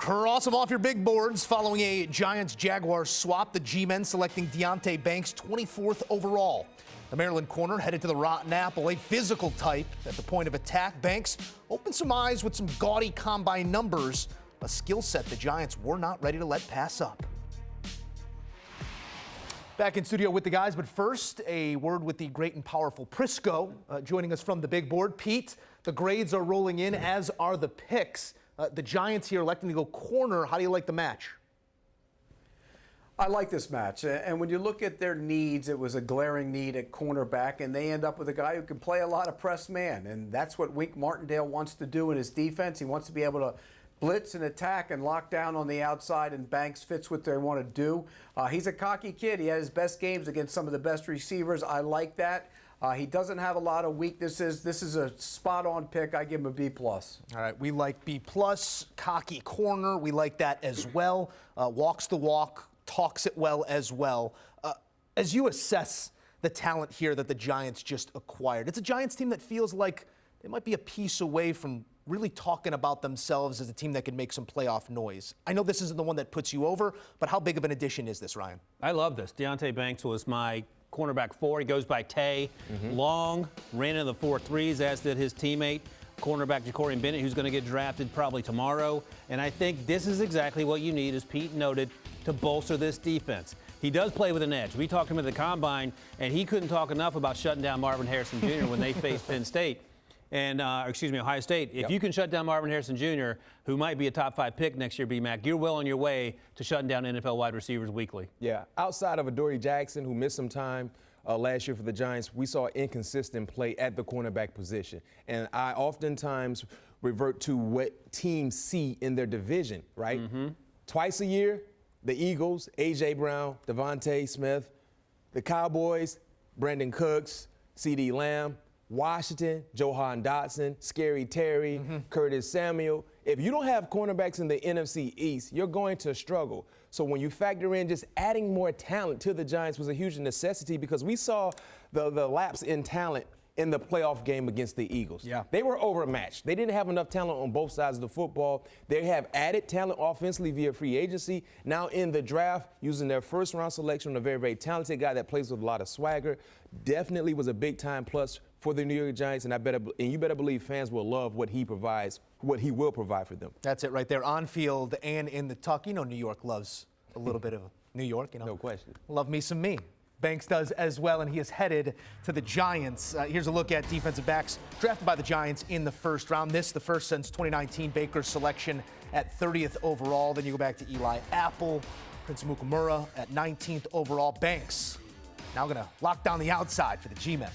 Cross them off your big boards following a Giants-Jaguars swap. The G-men selecting Deonte Banks 24th overall. The Maryland corner headed to the Rotten Apple, a physical type at the point of attack. Banks opened some eyes with some gaudy combine numbers, a skill set the Giants were not ready to let pass up. Back in studio with the guys, but first, a word with the great and powerful Prisco joining us from the big board. Pete, the grades are rolling in, as are the picks. The Giants here electing to go corner. How do you like the match? I like this match. And when you look at their needs, it was a glaring need at cornerback, and they end up with a guy who can play a lot of press man. And that's what Wink Martindale wants to do in his defense. He wants to be able to blitz and attack and lock down on the outside, and Banks fits what they want to do. He's a cocky kid. He had his best games against some of the best receivers. I like that. He doesn't have a lot of weaknesses. This is a spot-on pick. I give him a B+. All right, we like B+, cocky corner. We like that as well. Walks the walk, talks it well as well. As you assess the talent here that the Giants just acquired, it's a Giants team that feels like they might be a piece away from really talking about themselves as a team that can make some playoff noise. I know this isn't the one that puts you over, but how big of an addition is this, Ryan? I love this. Deonte Banks was my cornerback 4. He goes by Tay. Long, ran in the 4.3s, as did his teammate, cornerback Ja'Cory Bennett, who's going to get drafted probably tomorrow. And I think this is exactly what you need, as Pete noted, to bolster this defense. He does play with an edge. We talked to him at the Combine, and he couldn't talk enough about shutting down Marvin Harrison Jr. when they faced Penn State. And, Ohio State. If you can shut down Marvin Harrison Jr., who might be a top 5 pick next year, B-Mac, you're well on your way to shutting down NFL wide receivers weekly. Yeah, outside of Adoree Jackson, who missed some time last year for the Giants, we saw inconsistent play at the cornerback position. And I oftentimes revert to what teams see in their division, right? Twice a year, the Eagles, A.J. Brown, Devontae Smith, the Cowboys, Brandon Cooks, C.D. Lamb, Washington, Johan Dotson, Scary Terry, Curtis Samuel. If you don't have cornerbacks in the NFC East, you're going to struggle. So when you factor in just adding more talent to the Giants was a huge necessity, because we saw the lapse in talent in the playoff game against the Eagles. Yeah. They were overmatched. They didn't have enough talent on both sides of the football. They have added talent offensively via free agency. Now in the draft, using their first-round selection on a very, very talented guy that plays with a lot of swagger, definitely was a big-time plus for the New York Giants, and you better believe fans will love what he provides, what he will provide for them. That's it right there, on field and in the tuck. You know New York loves a little bit of New York, you know. No question. Love me some me. Banks does as well, and he is headed to the Giants. Here's a look at defensive backs drafted by the Giants in the first round. This, the first since 2019, Baker's selection at 30th overall. Then you go back to Eli Apple, Prince Amukamara at 19th overall. Banks now going to lock down the outside for the G-men.